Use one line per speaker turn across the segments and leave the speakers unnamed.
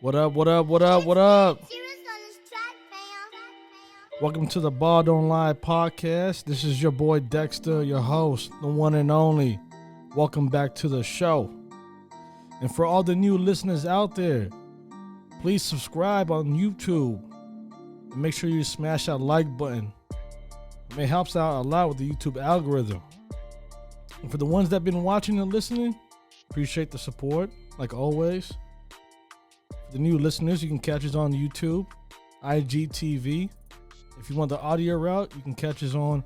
What up, what up, what up, what up? Welcome to the Ball Dnt Lie podcast. This is your boy Dexter, your host, the one and only. Welcome back to the show. And for all the new listeners out there, please subscribe on YouTube. And make sure you smash that like button. It helps out a lot with the YouTube algorithm. And for the ones that have been watching and listening, appreciate the support, like always. For the new listeners, you can catch us on YouTube, IGTV. If you want the audio route, you can catch us on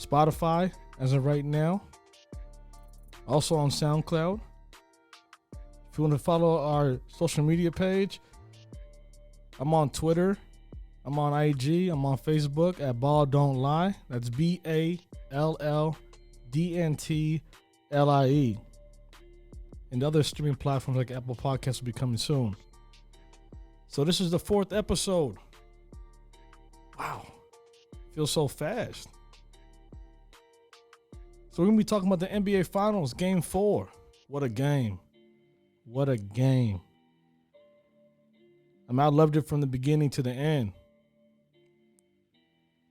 Spotify as of right now. Also on SoundCloud. If you want to follow our social media page, I'm on Twitter, I'm on IG, I'm on Facebook at Ball Dnt Lie. That's BALLDNTLIE. And the other streaming platforms like Apple Podcasts will be coming soon. So this is the 4th episode. Wow. Feels so fast. So we're going to be talking about the NBA Finals, Game 4. What a game. What a game. I loved it from the beginning to the end.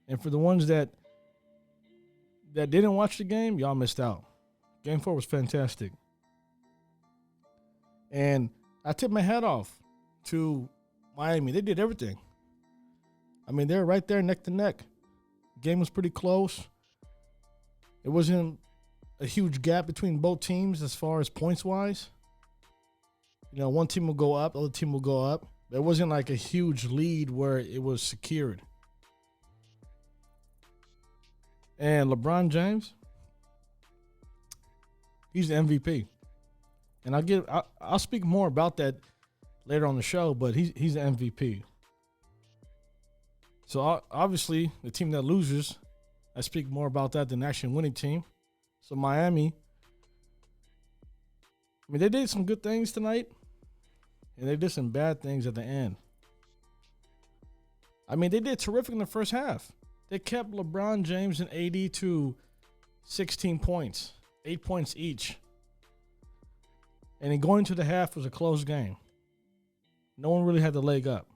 And for the ones that didn't watch the game, y'all missed out. Game 4 was fantastic. And I tipped my hat off to Miami. They did everything. They were right there neck to neck. Game was pretty close. It wasn't a huge gap between both teams as far as points-wise. One team will go up, the other team will go up. There wasn't like a huge lead where it was secured. And LeBron James, he's the MVP. And I'll speak more about that later on the show, but he's the MVP. So obviously, the team that loses, I speak more about that than the actual winning team. So Miami, they did some good things tonight, and they did some bad things at the end. They did terrific in the first half. They kept LeBron James and AD to 16 points, 8 points each. And then going to the half was a close game. No one really had the leg up.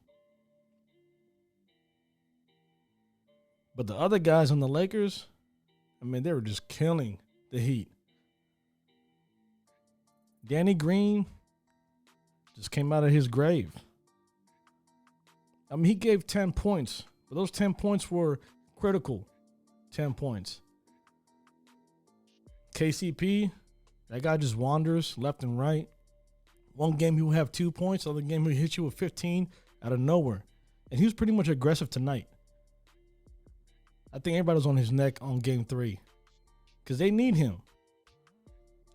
But the other guys on the Lakers, they were just killing the Heat. Danny Green just came out of his grave. He gave 10 points, but those 10 points were critical 10 points. KCP, that guy just wanders left and right. One game he will have 2 points, other game he'll hit you with 15 out of nowhere. And he was pretty much aggressive tonight. I think everybody was on his neck on game 3 because they need him.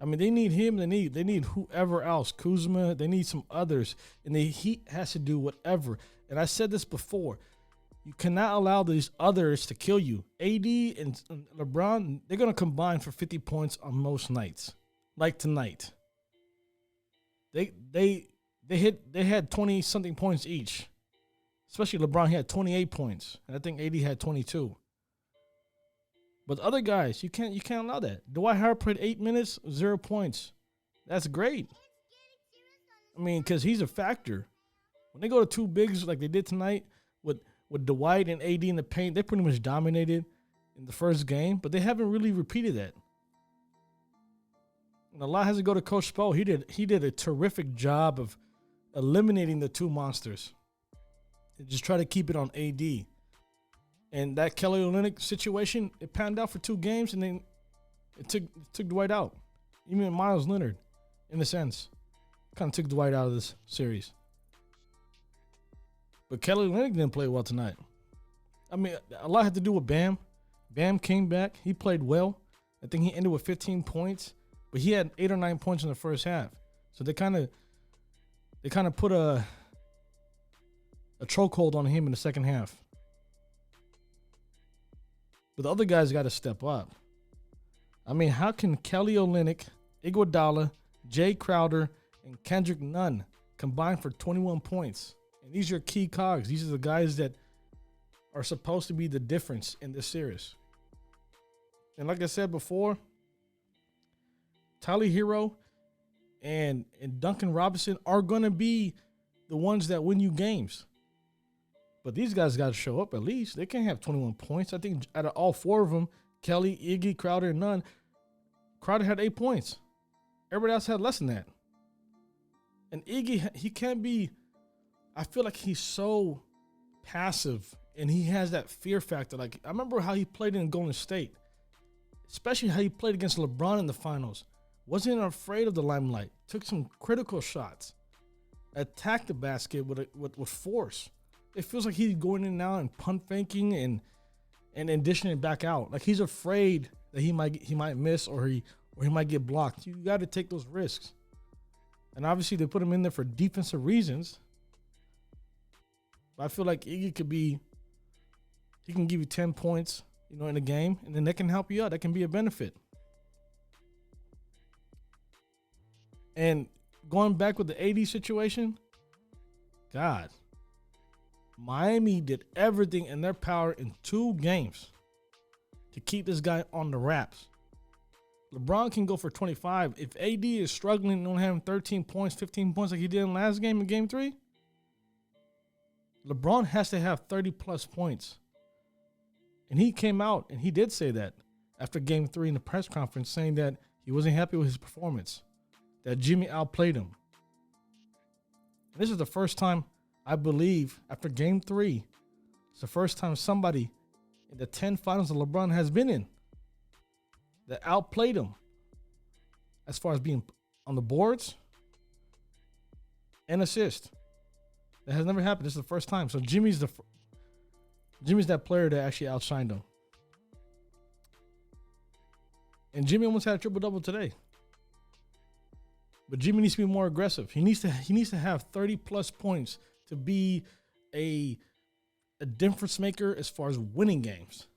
They need him. They need whoever else, Kuzma. They need some others, and the Heat has to do whatever. And I said this before: you cannot allow these others to kill you. AD and LeBron, they're gonna combine for 50 points on most nights, like tonight. They had 20 something points each. Especially LeBron, he had 28 points, and I think AD had 22. But the other guys, you can't allow that. Dwight Howard played 8 minutes, 0 points. That's great. Because he's a factor. When they go to 2 bigs like they did tonight with Dwight and AD in the paint, they pretty much dominated in the first game, but they haven't really repeated that. And a lot has to go to Coach Spo. He did a terrific job of eliminating the 2 monsters. And just try to keep it on AD. And that Kelly Olynyk situation, it panned out for 2 games, and then it took Dwight out. Even Miles Leonard, in a sense, kind of took Dwight out of this series. But Kelly Olynyk didn't play well tonight. A lot had to do with Bam. Bam came back. He played well. I think he ended with 15 points, but he had 8 or 9 points in the first half. So they kind of put a chokehold on him in the second half. But the other guys got to step up. How can Kelly Olynyk, Iguodala, Jay Crowder, and Kendrick Nunn combine for 21 points? And these are key cogs. These are the guys that are supposed to be the difference in this series. And like I said before, Tyler Hero and Duncan Robinson are going to be the ones that win you games. But these guys got to show up at least. They can't have 21 points. I think out of all four of them, Kelly, Iggy, Crowder, and Nunn, Crowder had 8 points. Everybody else had less than that. And Iggy, he can't be, I feel like he's so passive and he has that fear factor. Like, I remember how he played in Golden State, especially how he played against LeBron in the finals. Wasn't afraid of the limelight. Took some critical shots. Attacked the basket with force. It feels like he's going in now and punt faking and then dishing it back out. Like he's afraid that he might miss or he might get blocked. You got to take those risks. And obviously they put him in there for defensive reasons. But I feel like Iggy he can give you 10 points, in a game, and then that can help you out. That can be a benefit. And going back with the AD situation, God, Miami did everything in their power in 2 games to keep this guy on the wraps. LeBron can go for 25. If AD is struggling and only having 13 points, 15 points like he did in last game in game 3, LeBron has to have 30-plus points. And he came out and he did say that after game 3 in the press conference, saying that he wasn't happy with his performance, that Jimmy outplayed him. And this is the first time, I believe, after game 3, it's the first time somebody in the 10 finals that LeBron has been in that outplayed him as far as being on the boards and assist. That has never happened. This is the first time. So Jimmy's that player that actually outshined him. And Jimmy almost had a triple-double today. But Jimmy needs to be more aggressive. He needs to have 30-plus points to be a difference maker as far as winning games.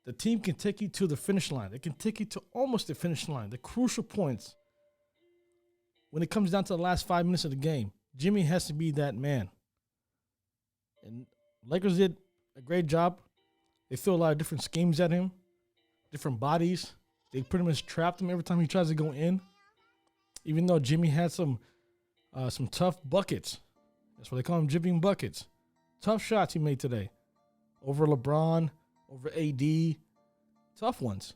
The team can take you to the finish line. They can take you to almost the finish line, the crucial points. When it comes down to the last 5 minutes of the game, Jimmy has to be that man. And Lakers did a great job. They threw a lot of different schemes at him, different bodies. They pretty much trapped him every time he tries to go in. Even though Jimmy had some tough buckets. That's what they call them, Jimmy buckets. Tough shots he made today. Over LeBron, over AD. Tough ones.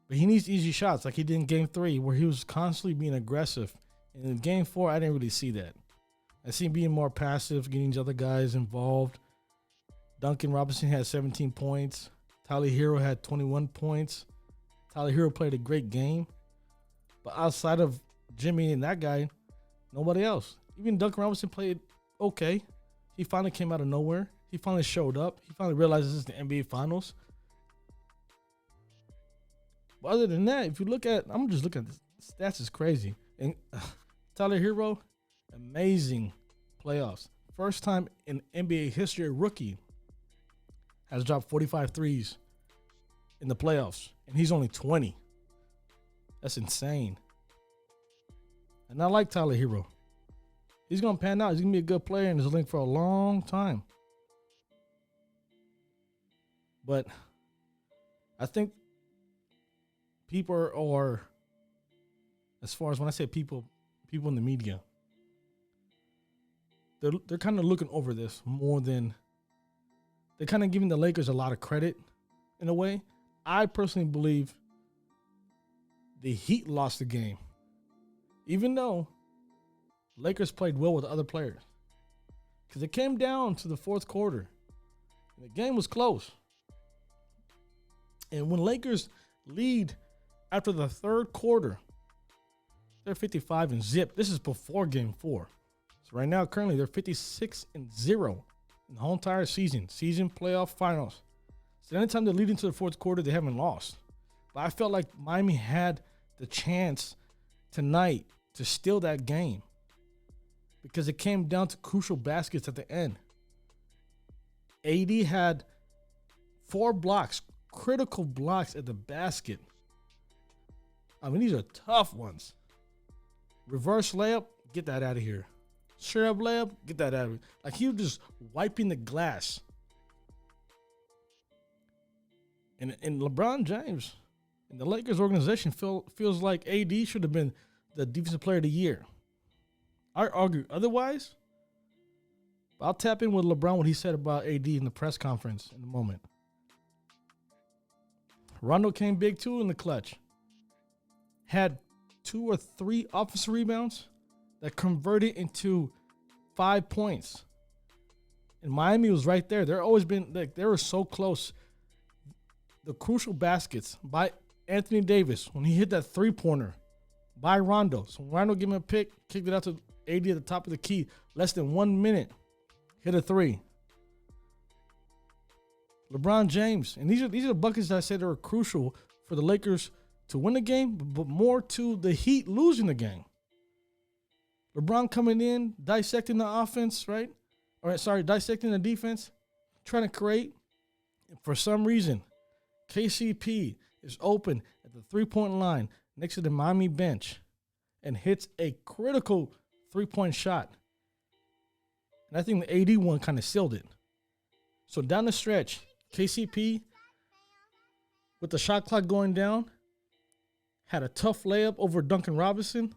But he needs easy shots like he did in game 3 where he was constantly being aggressive. And in game 4, I didn't really see that. I see him being more passive, getting these other guys involved. Duncan Robinson had 17 points. Tyler Hero had 21 points. Tyler Hero played a great game. But outside of Jimmy and that guy, nobody else. Even Duncan Robinson played okay. He finally came out of nowhere. He finally showed up. He finally realized this is the NBA Finals. But other than that, if you look at, I'm just looking at the stats, is crazy. And Tyler Hero, amazing playoffs. First time in NBA history, a rookie has dropped 45 threes in the playoffs, and he's only 20. That's insane. And I like Tyler Hero. He's going to pan out. He's going to be a good player in this league for a long time. But I think people are, as far as when I say people in the media, they're kind of looking over this more than, they're kind of giving the Lakers a lot of credit in a way. I personally believe the Heat lost the game, even though Lakers played well with other players, because it came down to the fourth quarter and the game was close. And when Lakers lead after the third quarter, they're 55 and zip. This is before game 4. So right now, currently, they're 56 and 0 in the whole entire season playoff finals. So anytime they lead into the fourth quarter, they haven't lost. But I felt like Miami had the chance tonight to steal that game because it came down to crucial baskets at the end. AD had 4 blocks, critical blocks at the basket. I mean, these are tough ones. Reverse layup, get that out of here. Straight up layup, get that out of here. Like, he was just wiping the glass. And LeBron James and the Lakers organization feels like AD should have been the defensive player of the year. I argue otherwise. I'll tap in with LeBron what he said about AD in the press conference in a moment. Rondo came big too in the clutch. Had 2 or 3 offensive rebounds that converted into 5 points. And Miami was right there. They're always been like they were so close. The crucial baskets by Anthony Davis when he hit that 3-pointer by Rondo. So Rondo gave him a pick, kicked it out to AD at the top of the key. Less than 1 minute, hit a 3. LeBron James, and these are the buckets that I said are crucial for the Lakers to win the game, but more to the Heat losing the game. LeBron coming in, dissecting the offense, right? Dissecting the defense, trying to create. For some reason, KCP is open at the 3-point line next to the Miami bench and hits a critical 3-point shot. And I think the AD one kind of sealed it. So down the stretch, KCP, with the shot clock going down, had a tough layup over Duncan Robinson.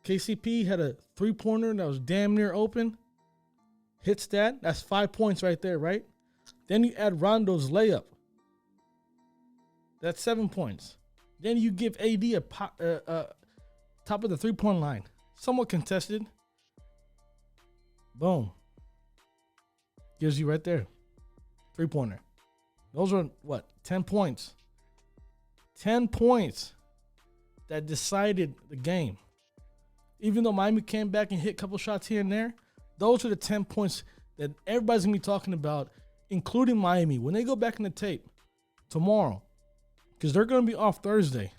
KCP had a 3-pointer that was damn near open. Hits that. That's 5 points right there, right? Then you add Rondo's layup. That's 7 points. Then you give AD a top of the 3-point line. Somewhat contested. Boom. Gives you right there. 3-pointer. Those are, 10 points. 10 points that decided the game. Even though Miami came back and hit a couple shots here and there, those are the 10 points that everybody's going to be talking about, including Miami. When they go back in the tape tomorrow, because they're going to be off Thursday.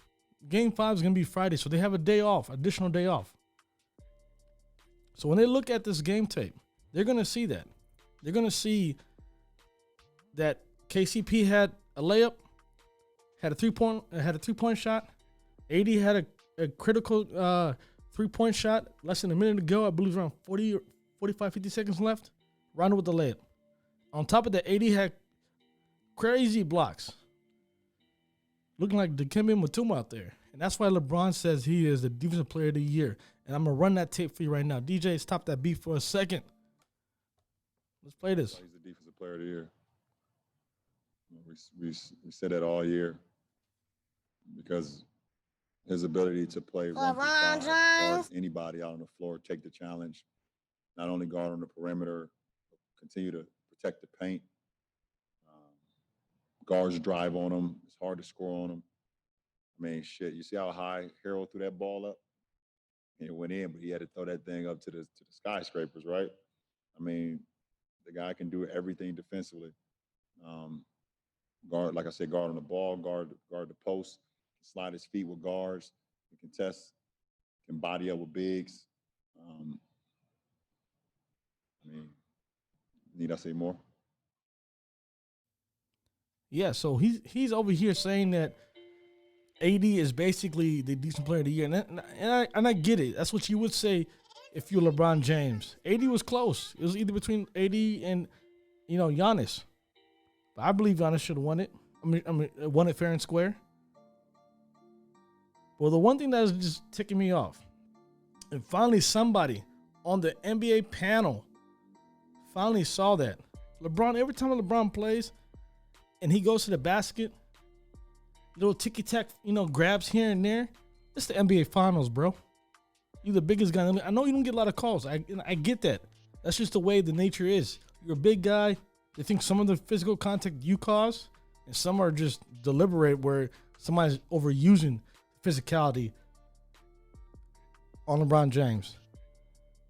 Game 5 is going to be Friday, so they have a day off, additional day off. So when they look at this game tape, they're going to see that. They're going to see that KCP had a layup, had a 3-point shot. AD had a critical 3-point shot less than a minute ago. I believe around 45, 50 seconds left. Rondo with the layup. On top of that, AD had crazy blocks. Looking like Dikembe Mutombo out there. And that's why LeBron says he is the defensive player of the year. And I'm going to run that tape for you right now. DJ, stop that beat for a second. Let's play this.
He's the defensive player of the year. We said that all year because his ability to play guard anybody out on the floor, take the challenge, not only guard on the perimeter, continue to protect the paint. Guards drive on him. It's hard to score on him. I mean, shit, you see how high Harold threw that ball up? And it went in, but he had to throw that thing up to the skyscrapers, right? I mean, the guy can do everything defensively. Guard, like I said, guard on the ball, guard the post, slide his feet with guards, can contest, can body up with bigs. I mean, need I say more?
Yeah, so he's over here saying that AD is basically the decent player of the year, and I get it. That's what you would say if you're LeBron James. AD was close. It was either between AD and Giannis. But I believe Giannis should have won it. I mean, won it fair and square. Well, the one thing that is just ticking me off, and finally somebody on the NBA panel finally saw that LeBron. Every time LeBron plays, and he goes to the basket, little ticky-tack, grabs here and there. It's the NBA Finals, bro. You're the biggest guy. I know you don't get a lot of calls. I get that. That's just the way the nature is. You're a big guy. They think some of the physical contact you cause, and some are just deliberate where somebody's overusing physicality on LeBron James.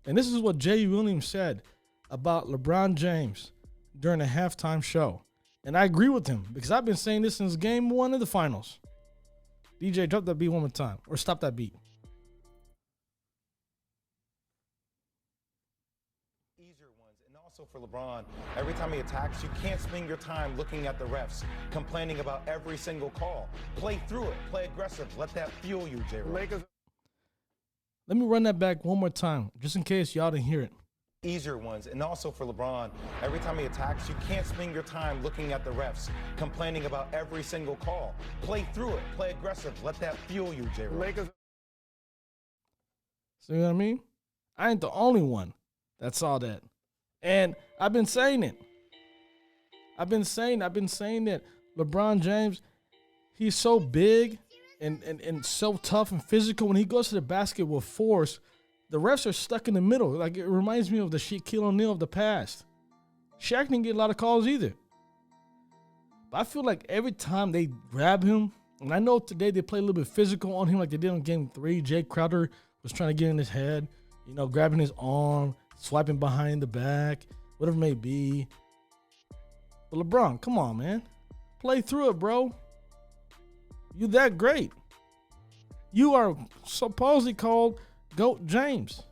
And this is what Jay Williams said about LeBron James during the halftime show. And I agree with him because I've been saying this since game 1 of the finals. DJ, drop that beat one more time or stop that beat.
Easier ones. And also for LeBron, every time he attacks, you can't spend your time looking at the refs, complaining about every single call. Play through it. Play aggressive. Let that fuel you, J-Roll.
Let me run that back one more time just in case y'all didn't hear it.
Easier ones. And also for LeBron, every time he attacks, you can't spend your time looking at the refs, complaining about every single call. Play through it. Play aggressive. Let that fuel you, J-Roll.
See what I mean? I ain't the only one that saw that. And I've been saying it. I've been saying that LeBron James, he's so big and so tough and physical. When he goes to the basket with force, the refs are stuck in the middle. Like, it reminds me of the Shaquille O'Neal of the past. Shaq didn't get a lot of calls either. But I feel like every time they grab him, and I know today they play a little bit physical on him like they did in Game 3. Jay Crowder was trying to get in his head, grabbing his arm, swiping behind the back, whatever it may be. But LeBron, come on, man. Play through it, bro. You that great. You are supposedly called GOAT James.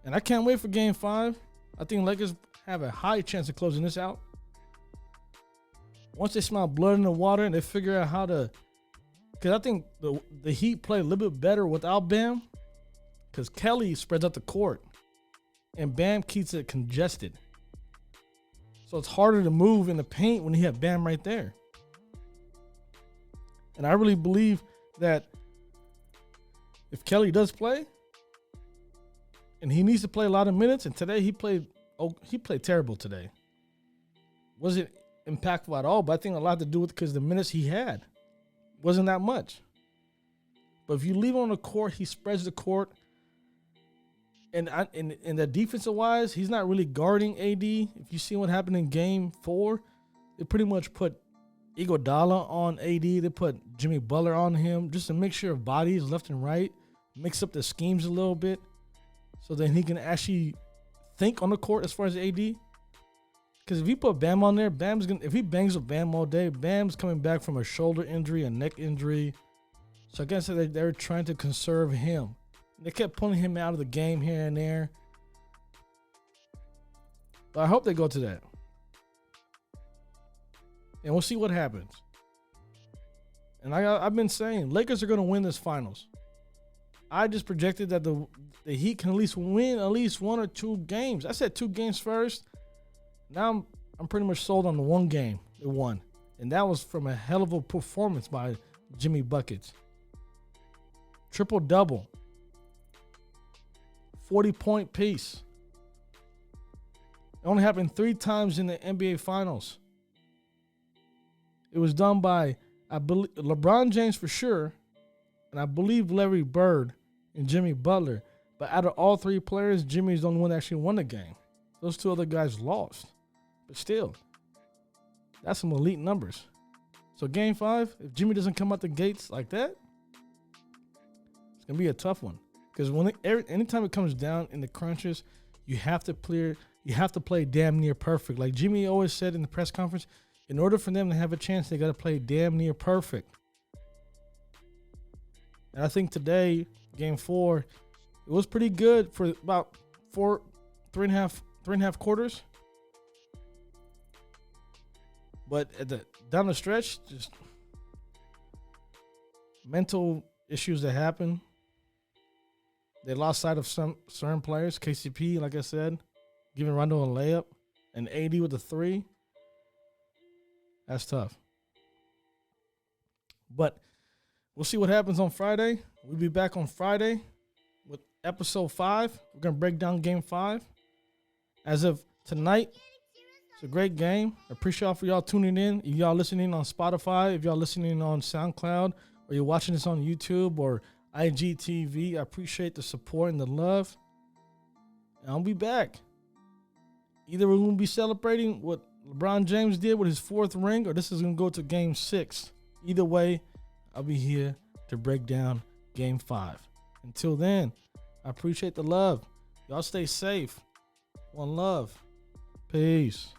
And I can't wait for Game 5. I think Lakers have a high chance of closing this out. Once they smell blood in the water and they figure out how to... Because I think the Heat play a little bit better without Bam. Because Kelly spreads out the court. And Bam keeps it congested. So it's harder to move in the paint when you have Bam right there. And I really believe that if Kelly does play, and he needs to play a lot of minutes, and today he played terrible today. Wasn't impactful at all, but I think a lot to do with because the minutes he had wasn't that much. But if you leave him on the court, he spreads the court. And the defensive wise, he's not really guarding AD. If you see what happened in Game 4, they pretty much put Iguodala on AD. They put Jimmy Butler on him. Just a mixture of bodies left and right. Mix up the schemes a little bit, so then he can actually think on the court as far as AD. Because if you put Bam on there, if he bangs with Bam all day, Bam's coming back from a shoulder injury, a neck injury. So I guess they're trying to conserve him. They kept pulling him out of the game here and there. But I hope they go to that. And we'll see what happens. And I've been saying, Lakers are going to win this finals. I just projected that the Heat can at least win at least 1 or 2 games. I said 2 games first. Now I'm pretty much sold on the 1 game they won. And that was from a hell of a performance by Jimmy Buckets. Triple-double. 40-point piece. It only happened 3 times in the NBA Finals. It was done by, I believe, LeBron James for sure, and I believe Larry Bird and Jimmy Butler. But out of all 3 players, Jimmy's the only one that actually won the game. Those 2 other guys lost. But still, that's some elite numbers. So Game 5, if Jimmy doesn't come out the gates like that, it's going to be a tough one. Because anytime it comes down in the crunches, you have to play damn near perfect. Like Jimmy always said in the press conference, in order for them to have a chance, they got to play damn near perfect. And I think today, Game 4, it was pretty good for about three and a half quarters. But down the stretch, just mental issues that happen. They lost sight of some certain players. KCP, like I said, giving Rondo a layup, and AD with a 3. That's tough. But we'll see what happens on Friday. We'll be back on Friday with episode 5. We're going to break down Game 5. As of tonight, it's a great game. I appreciate for y'all tuning in. If y'all listening on Spotify, if y'all listening on SoundCloud, or you're watching this on YouTube or IGTV, I appreciate the support and the love. And I'll be back. Either we're going to be celebrating what LeBron James did with his 4th ring, or this is going to go to Game 6. Either way, I'll be here to break down Game 5. Until then, I appreciate the love. Y'all stay safe. One love. Peace.